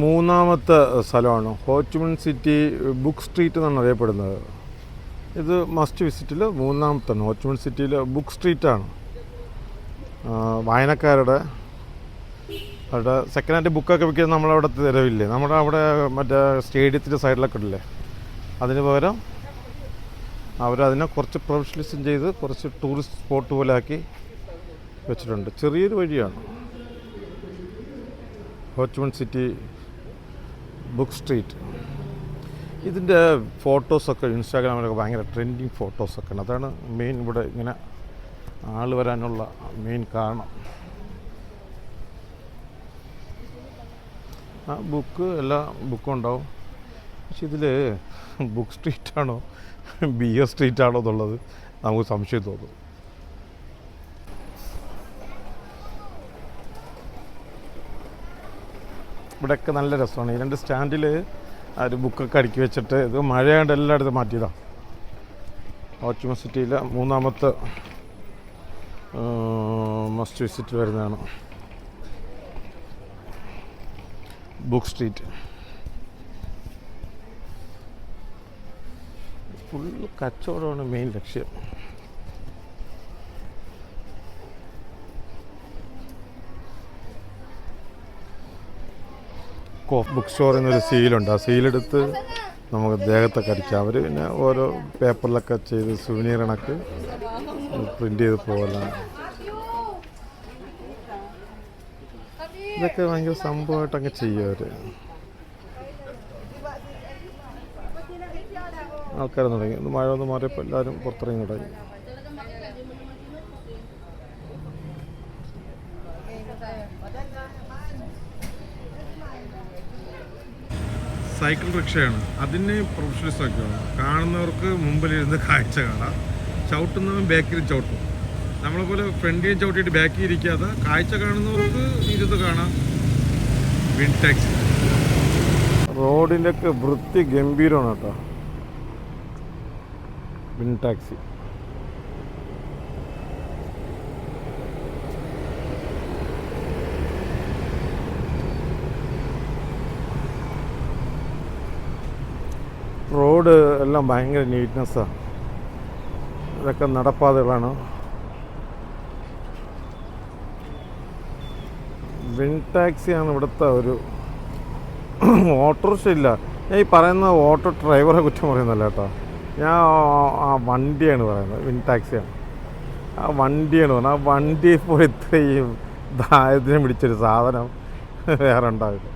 മൂന്നാമത്തെ സ്ഥലമാണ് Ho Chi Minh city book street എന്നാണ് അറിയപ്പെടുന്നത്. ഇത് മസ്റ്റ് വിസിറ്റിൽ മൂന്നാമത്താണ്. ഹോച്ചിമിൻ സിറ്റിയിൽ ബുക്ക് സ്ട്രീറ്റാണ്. വായനക്കാരുടെ അവിടെ സെക്കൻഡ് ഹാൻഡ് ബുക്കൊക്കെ വിൽക്കുന്നത് നമ്മളവിടെ തരവില്ലേ, നമ്മുടെ അവിടെ മറ്റേ സ്റ്റേഡിയത്തിൻ്റെ സൈഡിലൊക്കെ ഇല്ലേ, അതിന് പകരം അവരതിനെ കുറച്ച് പ്രൊഫഷണലിസം ചെയ്ത് കുറച്ച് ടൂറിസ്റ്റ് സ്പോട്ട് പോലെ ആക്കി വെച്ചിട്ടുണ്ട്. ചെറിയൊരു വഴിയാണ് ഹോച്ചിമിൻ സിറ്റി ബുക്ക് സ്ട്രീറ്റ്. ഇതിൻ്റെ ഫോട്ടോസൊക്കെ ഇൻസ്റ്റാഗ്രാമിലൊക്കെ ഭയങ്കര ട്രെൻഡിങ് ഫോട്ടോസൊക്കെ ഉണ്ട്. അതാണ് മെയിൻ ഇവിടെ ഇങ്ങനെ ആൾ വരാനുള്ള മെയിൻ കാരണം. ആ ബുക്ക് എല്ലാ ബുക്കും ഉണ്ടാവും. പക്ഷെ ഇതിൽ ബുക്ക് സ്ട്രീറ്റാണോ ബിയർ സ്ട്രീറ്റാണോ എന്നുള്ളത് നമുക്ക് സംശയം തോന്നും. ഇവിടെയൊക്കെ നല്ല രസമാണ്. ഈ രണ്ട് സ്റ്റാൻഡിൽ ഒരു ബുക്കൊക്കെ അടുക്കി വെച്ചിട്ട്, ഇത് മഴയാണ്ട് എല്ലായിടത്തും മാറ്റിയതാണ്. ഹോച്ചിമിൻ സിറ്റിയിലെ മൂന്നാമത്തെ മസ്റ്റ് വിസിറ്റ് വരുന്നതാണ് ബുക്ക് സ്ട്രീറ്റ്. ഫുള്ള് കച്ചവടമാണ് മെയിൻ ലക്ഷ്യം. ബുക്ക് സ്റ്റോറിൽ നിന്നൊരു സീലുണ്ട്. ആ സീലെടുത്ത് നമുക്ക് ദേഹത്തൊക്കെ അടിക്കാം. അവർ പിന്നെ ഓരോ പേപ്പറിലൊക്കെ ചെയ്ത് സുവനീർ കണക്ക് പ്രിൻ്റ് ചെയ്ത് പോകലാണ്. ഇതൊക്കെ ഭയങ്കര സംഭവമായിട്ടങ്ങ് ചെയ്യും അവർ. ആൾക്കാരൊന്നും തുടങ്ങി. ഒന്ന് മഴ ഒന്ന് മാറിയപ്പോൾ എല്ലാവരും പുറത്തിറങ്ങി തുടങ്ങി. സൈക്കിൾ റിക്ഷയാണ്. അതിന് പ്രൊഫഷണലിസ്റ്റൊക്കെയാണ്. കാണുന്നവർക്ക് മുമ്പിലിരുന്ന് കാഴ്ച കാണാം. ചവിട്ടുന്നവൻ ബാക്കിൽ ചവിട്ടും. നമ്മളെപ്പോലെ ഫ്രണ്ടിൽ ചവിട്ടിയിട്ട് ബാക്കിൽ ഇരിക്കാതെ കാഴ്ച കാണുന്നവർക്ക് ഇരുന്ന് കാണാം. Win taxi. റോഡിൻ്റെയൊക്കെ വൃത്തി ഗംഭീരമാണ് കേട്ടോ. Win taxi. റോഡ് എല്ലാം ഭയങ്കര നീറ്റ്നെസ്സാണ്. ഇതൊക്കെ നടപ്പാതകളാണ്. വിൻ ടാക്സിയാണ് ഇവിടുത്തെ ഒരു ഓട്ടോറിക്ഷ ഇല്ല. ഞാൻ ഈ പറയുന്ന ഓട്ടോ ഡ്രൈവറെ കുറ്റം പറയുന്നല്ല കേട്ടോ. ഞാൻ ആ വണ്ടിയാണ് പറയുന്നത്. വിൻ ടാക്സിയാണ്. ആ വണ്ടിയാണ് പറയുന്നത്. ആ വണ്ടി ഇപ്പോൾ ഇത്രയും ദാരിദ്ര്യം പിടിച്ചൊരു സാധനം വേറെ ഉണ്ടാവില്ല.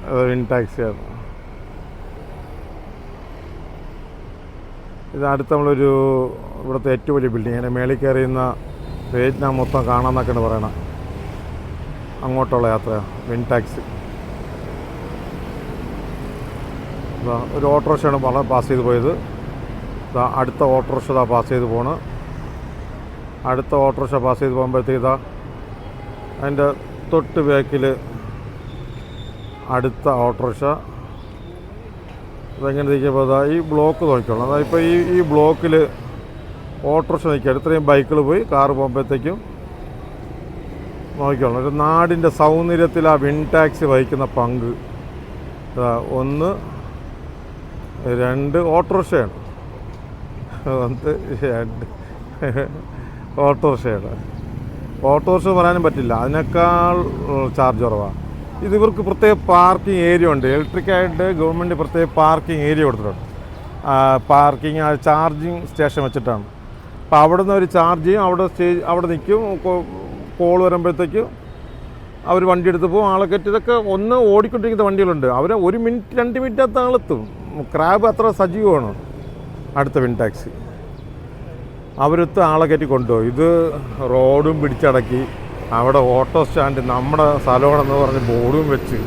അത് വിൻ ടാക്സിയാണ്. ഇത് അടുത്ത് നമ്മളൊരു ഇവിടുത്തെ ഏറ്റവും വലിയ ബിൽഡിങ്, അങ്ങനെ മേളിൽ കയറിയുന്ന വിയറ്റ്നാം മൊത്തം കാണാമെന്നൊക്കെയാണ് പറയണം. അങ്ങോട്ടുള്ള യാത്ര വിൻ ടാക്സി. ഒരു ഓട്ടോറിക്ഷയാണ് പാസ് ചെയ്ത് പോയത്. അടുത്ത ഓട്ടോറിക്ഷ പാസ് ചെയ്ത് പോണ്. അടുത്ത ഓട്ടോറിക്ഷ പാസ് ചെയ്ത് പോകുമ്പോഴത്തേക്ക് അതിൻ്റെ തൊട്ട് ബാക്കിൽ അടുത്ത ഓട്ടോറിക്ഷ. അതെങ്ങനെ നിൽക്കുമ്പോൾ ഈ ബ്ലോക്ക് നോക്കിക്കോളണം. അതായത് ഇപ്പോൾ ഈ ബ്ലോക്കിൽ ഓട്ടോറിക്ഷ നിൽക്കുക. ഇത്രയും ബൈക്കുകൾ പോയി കാറ് പോകുമ്പോഴത്തേക്കും നോക്കിക്കോളണം. ഒരു നാടിൻ്റെ സൗന്ദര്യത്തിൽ ആ വിൻ ടാക്സി വഹിക്കുന്ന പങ്ക്. 1 2 ഓട്ടോറിക്ഷയാണ്. 1 2 ഓട്ടോറിക്ഷയാണ്. ഓട്ടോറിക്ഷ പറയാനും പറ്റില്ല, അതിനേക്കാൾ ചാർജ് കുറവാണ്. ഇത് ഇവർക്ക് പ്രത്യേക പാർക്കിംഗ് ഏരിയ ഉണ്ട്. ഇലക്ട്രിക്കായിട്ട് ഗവൺമെൻറ് പ്രത്യേക പാർക്കിംഗ് ഏരിയ കൊടുത്തിട്ടുണ്ട്. പാർക്കിംഗ് ചാർജിങ് സ്റ്റേഷൻ വെച്ചിട്ടാണ്. അപ്പോൾ അവിടെ നിന്ന് അവർ ചാർജ് ചെയ്യും. അവിടെ നിൽക്കും. കോൾ വരുമ്പോഴത്തേക്കും അവർ വണ്ടി എടുത്ത് പോകും. ആളെ കയറ്റി. ഇതൊക്കെ ഒന്ന് ഓടിക്കൊണ്ടിരിക്കുന്ന വണ്ടികളുണ്ട്. അവർ 1 മിനിറ്റ് 2 മിനിറ്റകത്ത് ആളെത്തും. ക്രാബ് അത്ര സജീവമാണ്. അടുത്ത വിൻ ടാക്സി അവരെത്ത് ആളെ കയറ്റി കൊണ്ടുപോകും. ഇത് റോഡും പിടിച്ചടക്കി അവിടെ ഓട്ടോ സ്റ്റാൻഡ് നമ്മുടെ സ്ഥലമാണെന്ന് പറഞ്ഞ് ബോർഡും വെച്ച്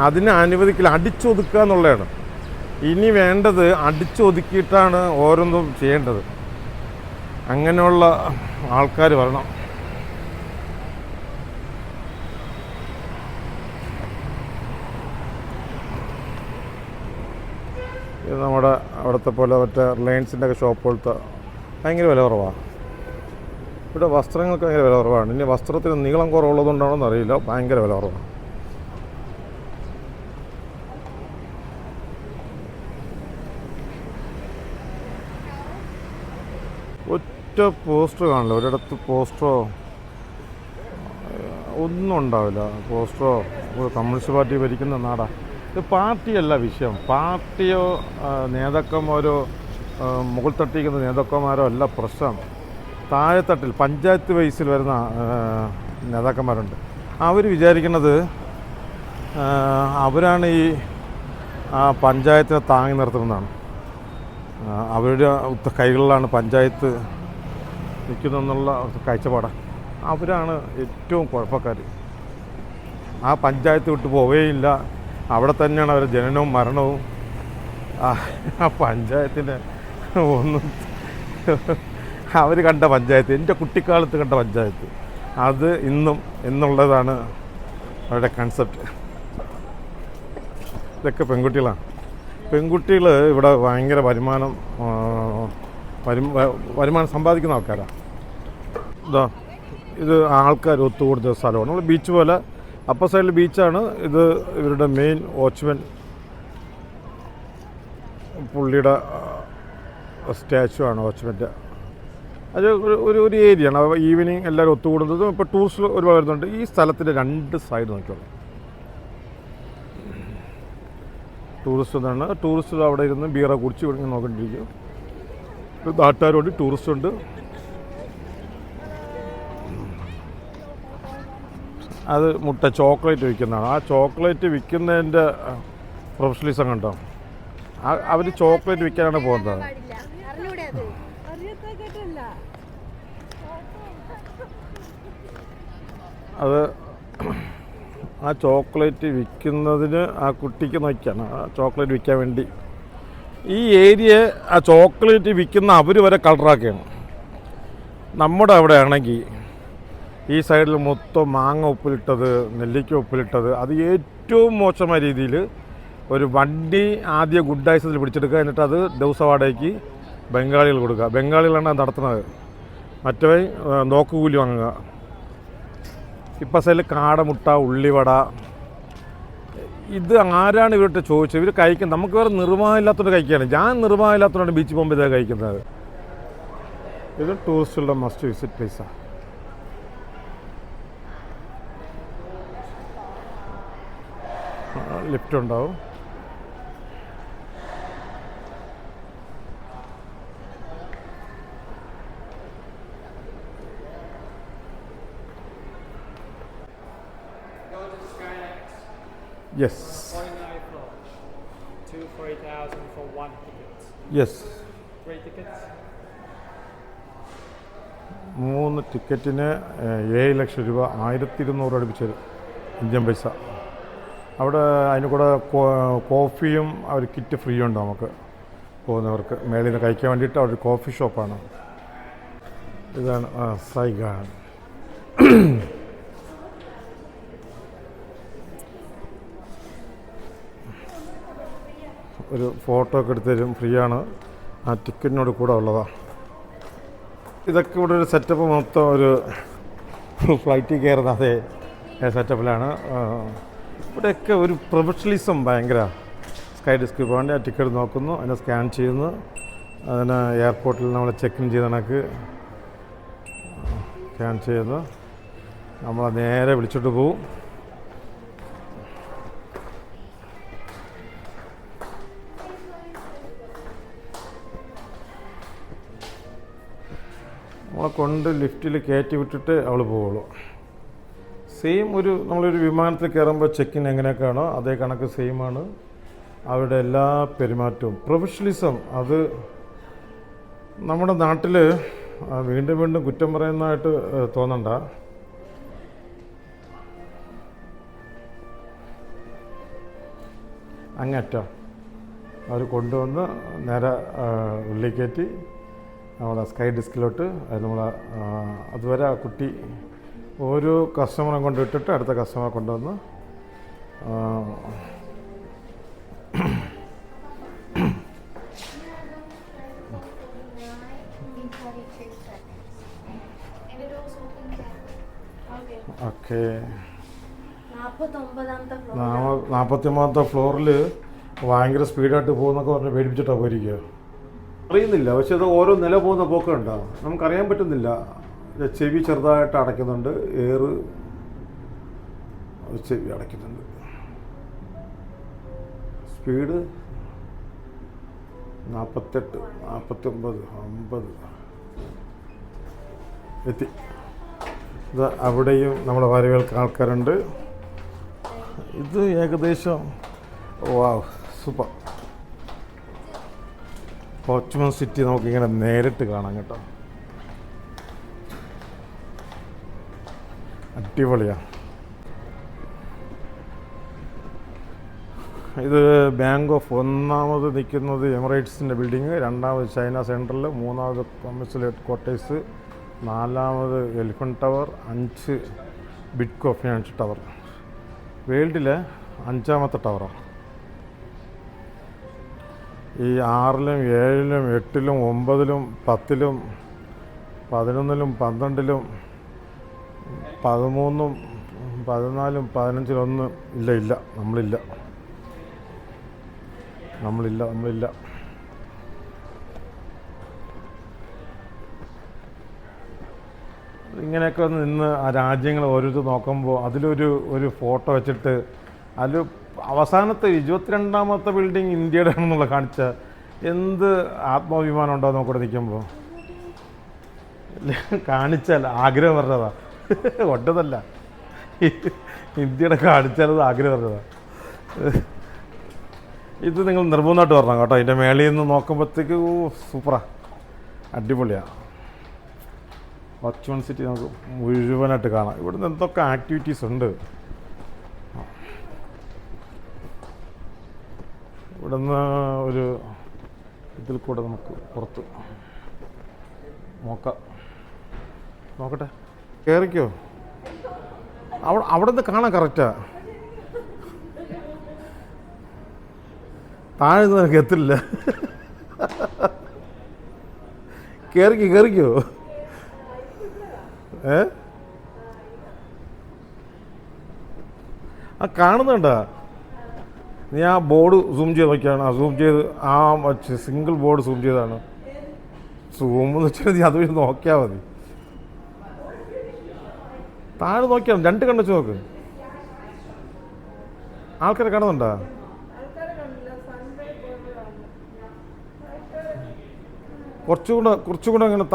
അതിനെ അനുവദിക്കില്ല. അടിച്ചൊതുക്കുക എന്നുള്ളതാണ് ഇനി വേണ്ടത്. അടിച്ചൊതുക്കിയിട്ടാണ് ഓരോന്നും ചെയ്യേണ്ടത്. അങ്ങനെയുള്ള ആൾക്കാർ വരണം. ഇത് നമ്മുടെ അവിടുത്തെ പോലെ മറ്റേ റിലയൻസിൻ്റെ ഒക്കെ ഷോപ്പ് പോലത്തെ ഭയങ്കര വില കുറവാണ്. ഇവിടെ വസ്ത്രങ്ങൾക്ക് ഭയങ്കര വില കുറവാണ്. ഇനി വസ്ത്രത്തിന് നീളം കുറവുള്ളതുകൊണ്ടാണോ എന്നറിയില്ല, ഭയങ്കര വില കുറവാണ്. ഒറ്റ പോസ്റ്റർ കാണില്ല, ഒരിടത്ത് പോസ്റ്ററോ ഒന്നും ഉണ്ടാവില്ല. പോസ്റ്ററോ കമ്മ്യൂണിസ്റ്റ് പാർട്ടി ഭരിക്കുന്ന നാടാ. ഇത് പാർട്ടിയല്ല വിഷയം. പാർട്ടിയോ നേതാക്കന്മാരോ മുകൾ തട്ടിക്കുന്ന നേതാക്കന്മാരോ അല്ല പ്രശ്നം. താഴെത്തട്ടിൽ പഞ്ചായത്ത് വൈസിൽ വരുന്ന നേതാക്കന്മാരുണ്ട്. അവർ വിചാരിക്കുന്നത് അവരാണ് ഈ പഞ്ചായത്തിനെ താങ്ങി നിർത്തുന്നതാണ്. അവരുടെ കൈകളിലാണ് പഞ്ചായത്ത് നിൽക്കുന്നതെന്നുള്ള കാഴ്ചപ്പാടാണ്. അവരാണ് ഏറ്റവും കുഴപ്പക്കാർ. ആ പഞ്ചായത്ത് വിട്ട് പോവുകയില്ല. അവിടെ തന്നെയാണ് അവരുടെ ജനനവും മരണവും. ആ പഞ്ചായത്തിന് ഒന്നും അവർ കണ്ട പഞ്ചായത്ത്, എൻ്റെ കുട്ടിക്കാലത്ത് കണ്ട പഞ്ചായത്ത്, അത് ഇന്നും എന്നുള്ളതാണ് അവരുടെ കൺസെപ്റ്റ്. ഇതൊക്കെ പെൺകുട്ടികളാണ്. പെൺകുട്ടികൾ ഇവിടെ ഭയങ്കര വരുമാനം സമ്പാദിക്കുന്ന ആൾക്കാരാണ്. ഇത് ആൾക്കാർ ഒത്തുകൂടുന്ന സ്ഥലമാണ്. നമ്മൾ ബീച്ച് പോലെ അപ്പർ സൈഡിൽ ബീച്ചാണ്. ഇത് ഇവരുടെ മെയിൻ വാച്ച്മാൻ പുള്ളിയുടെ സ്റ്റാച്ചു ആണ് വാച്ച്മാൻ്റെ. അത് ഒരു ഏരിയയാണ്. ഈവനിങ് എല്ലാവരും ഒത്തുകൂടുന്നതും ഇപ്പോൾ ടൂറിസ്റ്റ് ഒരുപാട് വരുന്നുണ്ട്. ഈ സ്ഥലത്തിൻ്റെ രണ്ട് സൈഡ് നോക്കിയോളൂ. ടൂറിസ്റ്റ് എന്നാണ്. ടൂറിസ്റ്റ് അവിടെ ഇരുന്ന് ബീറ കുടിച്ച് ഇവിടെ നോക്കിക്കൊണ്ടിരിക്കും. നാട്ടുകാരുണ്ട്, ടൂറിസ്റ്റുണ്ട്. അത് മുട്ട ചോക്ലേറ്റ് വിൽക്കുന്നതാണ്. ആ ചോക്ലേറ്റ് വിൽക്കുന്നതിൻ്റെ പ്രൊഫഷണലിസം കണ്ടോ. അവർ ചോക്ലേറ്റ് വിൽക്കാനാണ് പോകുന്നത്. അത് ആ ചോക്ലേറ്റ് വിൽക്കുന്നതിന് ആ കുട്ടിക്ക് നോക്കിയാണ് ആ ചോക്ലേറ്റ് വിൽക്കാൻ വേണ്ടി. ഈ ഏരിയ ആ ചോക്ലേറ്റ് വിൽക്കുന്ന അവർ വരെ കളറാക്കുകയാണ്. നമ്മുടെ അവിടെ ആണെങ്കിൽ ഈ സൈഡിൽ മൊത്തം മാങ്ങ ഉപ്പിലിട്ടത്, നെല്ലിക്ക ഉപ്പിലിട്ടത്, അത് ഏറ്റവും മോശമായ രീതിയിൽ ഒരു വണ്ടി ആദ്യം ഗുഡ് ഐസത്തിൽ പിടിച്ചെടുക്കുക. എന്നിട്ട് അത് ദിവസം വാടകയ്ക്ക് ബംഗാളികൾ കൊടുക്കുക. ബംഗാളികളാണ് അത് നടത്തുന്നത്. മറ്റവൻ നോക്കുകൂലി വാങ്ങുക. ഇപ്പം സൈഡിൽ കാടമുട്ട, ഉള്ളിവട, ഇത് ആരാണ് ഇവരുടെ ചോദിച്ചത്? ഇവർ കഴിക്കുന്നത് നമുക്ക് വേറെ നിർവാഹമില്ലാത്തതുകൊണ്ട് കഴിക്കുകയാണ്. ഞാൻ നിർവാഹമില്ലാത്തതുകൊണ്ടാണ് ബീച്ച് പോകുമ്പോൾ ഇതൊക്കെ കഴിക്കുന്നത്. ഇത് ടൂറിസ്റ്റുകളുടെ മസ്റ്റ് വിസിറ്റ് പ്ലേസാണ്. ലിഫ്റ്റ് ഉണ്ടാവും. Yes. 2 for 8,000 for 1 ticket. Yes. 3 tickets. 3 ടിക്കറ്റിന് 7 ലക്ഷം രൂപ, 1200 അടുപ്പിച്ച് ഇന്ത്യൻ പൈസ. അവിടെ അതിന് കൂടെ കോഫിയും ഒരു കിറ്റ് ഫ്രീ ഉണ്ട് നമുക്ക് പോകുന്നവർക്ക്. മേളിൽ നിന്ന് കഴിക്കാൻ വേണ്ടിയിട്ട് അവിടെ കോഫി ഷോപ്പാണ്. ഇതാണ് സൈഗാൻ. ഒരു ഫോട്ടോ ഒക്കെ എടുത്ത് തരും, ഫ്രീ ആണ്. ആ ടിക്കറ്റിനോട് കൂടെ ഉള്ളതാണ്. ഇതൊക്കെ ഇവിടെ ഒരു സെറ്റപ്പ് മൊത്തം ഒരു ഫ്ലൈറ്റിൽ കയറുന്ന അതേ സെറ്റപ്പിലാണ്. ഇവിടെയൊക്കെ ഒരു പ്രൊഫഷണലിസം ഭയങ്കര. സ്കൈ ഡിസ്ക് പോകാണ്ട് ആ ടിക്കറ്റ് നോക്കുന്നു, അതിനെ സ്കാൻ ചെയ്യുന്നു, അതിന് എയർപോർട്ടിൽ നമ്മൾ ചെക്ക് ഇൻ ചെയ്ത കണക്ക് സ്കാൻ ചെയ്യുന്നു, നമ്മളെ നേരെ വിളിച്ചിട്ട് പോവും. നമ്മളെ കൊണ്ട് ലിഫ്റ്റിൽ കയറ്റി വിട്ടിട്ട് അവൾ പോവുള്ളൂ. സെയിം നമ്മളൊരു വിമാനത്തിൽ കയറുമ്പോൾ ചെക്ക് ഇൻ എങ്ങനെയൊക്കെയാണോ അതേ കണക്ക് സെയിമാണ് അവരുടെ എല്ലാ പെരുമാറ്റവും. പ്രൊഫഷണലിസം അത് നമ്മുടെ നാട്ടിൽ വീണ്ടും വീണ്ടും കുറ്റം പറയുന്നതായിട്ട് തോന്നണ്ട. അങ്ങറ്റം അവർ കൊണ്ടുവന്ന് നേരെ ഉള്ളിൽ കയറ്റി നമ്മളെ സ്കൈ ഡിസ്കിലോട്ട് അതുവരെ ആ കുട്ടി ഓരോ കസ്റ്റമറെ കൊണ്ട് ഇട്ടിട്ട് അടുത്ത കസ്റ്റമറെ കൊണ്ടുവന്ന് ഓക്കെ. 49-ാമത്തെ ഫ്ലോർ. 49ാമത്തെ ഫ്ലോറിൽ ഭയങ്കര സ്പീഡായിട്ട് പോകുന്നൊക്കെ പറഞ്ഞ് പേടിപ്പിച്ചിട്ടാണ് പോയിരിക്കുക. അറിയുന്നില്ല, പക്ഷെ അത് ഓരോ നില പോകുന്ന പോക്കുണ്ടാവും, നമുക്കറിയാൻ പറ്റുന്നില്ല. ചെവി ചെറുതായിട്ട് അടയ്ക്കുന്നുണ്ട്, എയറ് ചെവി അടയ്ക്കുന്നുണ്ട്. സ്പീഡ് 48, 49, 50 എത്തി. ഇത് അവിടെയും നമ്മുടെ വരവേൽക്കാൻ ആൾക്കാരുണ്ട്. ഇത് ഏകദേശം വാവ് സൂപ്പർ. ഹോച്ച്മൻ സിറ്റി നമുക്കിങ്ങനെ നേരിട്ട് കാണാം കേട്ടോ. അടിപൊളിയാണ്. ഇത് ബാങ്ക് ഓഫ്, ഒന്നാമത് നിൽക്കുന്നത് എമിറേറ്റ്സിൻ്റെ ബിൽഡിങ്, രണ്ടാമത് ചൈന സെൻട്രൽ, മൂന്നാമത് കൊമേഴ്സ്യൽ ഹെഡ് ക്വാർട്ടേഴ്സ്, നാലാമത് എലിഫന്റ് ടവർ, 5 ബിഡ്കോ ഫിനാൻഷ്യൽ ടവർ. വേൾഡിലെ 5ാമത്തെ ടവറാണ്. ഈ 6ലും 7ലും 8ലും 9ലും 10ലും 11ലും 12ലും 13ലും 14ലും 15ലും ഇല്ല. നമ്മളില്ല. ഇങ്ങനെയൊക്കെ നിന്ന് ആ രാജ്യങ്ങൾ ഓരോരുത്തർ നോക്കുമ്പോൾ അതിലൊരു ഫോട്ടോ വെച്ചിട്ട് അതിൽ അവസാനത്തെ 22ാമത്തെ ബിൽഡിംഗ് ഇന്ത്യയുടെ ആണെന്നുള്ള കാണിച്ച എന്ത് ആത്മാഭിമാനം ഉണ്ടോ നോക്കൂടെ നിൽക്കുമ്പോൾ. കാണിച്ചാൽ ആഗ്രഹം പറഞ്ഞതാ, ഒട്ടതല്ല. ഇന്ത്യയുടെ കാണിച്ചാലത് ആഗ്രഹം പറഞ്ഞതാ. ഇത് നിങ്ങൾ നിർബന്ധമായിട്ട് പറഞ്ഞോ കേട്ടോ. അതിൻ്റെ മേളിൽ നിന്ന് നോക്കുമ്പോഴത്തേക്ക് സൂപ്പറാ, അടിപൊളിയാണ്. ഹോച്ച്മൻ സിറ്റി നമുക്ക് മുഴുവനായിട്ട് കാണാം. ഇവിടുന്ന് എന്തൊക്കെ ആക്ടിവിറ്റീസ് ഉണ്ട്. ഇവിടുന്ന് ഒരു ഇതിൽ കൂടെ നമുക്ക് പുറത്ത് നോക്കട്ടെ. കയറിക്കോ. അവിടെ നിന്ന് കാണാൻ കറക്റ്റാ. താഴെ നിന്ന് എനിക്ക് എത്തില്ല. കയറിക്കോ. ആ കാണുന്നുണ്ടാ നീ? ആ ബോർഡ് സൂം ചെയ്ത് നോക്കിയാണ്. ആ സിംഗിൾ ബോർഡ് സൂം ചെയ്താണ്. സൂം എന്ന് വെച്ചാൽ നീ അതുവഴി നോക്കിയാൽ മതി. താഴെ നോക്കിയാൽ 2 കണ്ണു വെച്ച് നോക്ക്. ആൾക്കാരെ കാണുന്നുണ്ടാ? കുറച്ചുകൂടെ അങ്ങനെ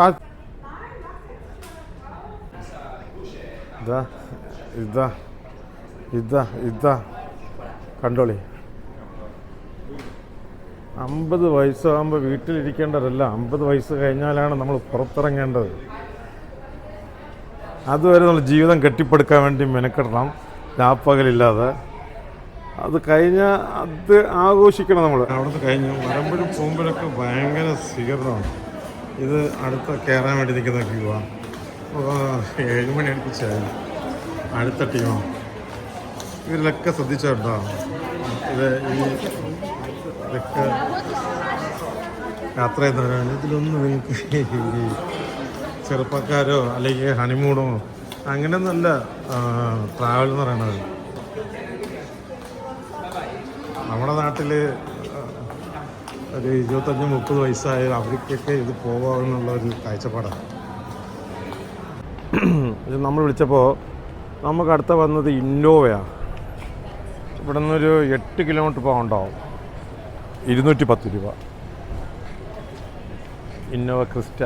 ഇതാ കണ്ടോളി. 50 വയസ്സാകുമ്പോൾ വീട്ടിലിരിക്കേണ്ടതല്ല, 50 വയസ്സ് കഴിഞ്ഞാലാണ് നമ്മൾ പുറത്തിറങ്ങേണ്ടത്. അതുവരെ നമ്മൾ ജീവിതം കെട്ടിപ്പടുക്കാൻ വേണ്ടി മെനക്കെടണം, രാപ്പകലില്ലാതെ. അത് കഴിഞ്ഞാൽ അത് ആഘോഷിക്കണം നമ്മൾ. അവിടുന്ന് കഴിഞ്ഞു വരുമ്പോഴും പോകുമ്പോഴൊക്കെ ഭയങ്കര സ്വീകരണമാണ്. ഇത് അടുത്ത കയറാൻ വേണ്ടി നിൽക്കുന്ന ക്യൂവാ. 7 മണി അടുപ്പിച്ചായി. അടുത്ത ടീമാണ്. ഇതിലൊക്കെ ശ്രദ്ധിച്ചോട്ടോ. ഇതൊക്കെ യാത്ര ചെയ്യുന്നവരാണ്. ഇതിലൊന്നും നിങ്ങൾക്ക് ചെറുപ്പക്കാരോ അല്ലെങ്കിൽ ഹണിമൂണോ അങ്ങനെയൊന്നുമല്ല ട്രാവൽ എന്ന് പറയണത്. നമ്മുടെ നാട്ടിൽ ഒരു 25-30 വയസ്സായ അവർക്കൊക്കെ ഇത് പോകാമെന്നുള്ള ഒരു കാഴ്ചപ്പാടാണ്. ഇത് നമ്മൾ വിളിച്ചപ്പോൾ നമുക്ക് അടുത്ത വന്നത് ഇന്നോവയാണ്. ഇവിടെ നിന്നൊരു 8 കിലോമീറ്റർ പോകാനുണ്ടാവും. 210 രൂപ. Innova Crysta.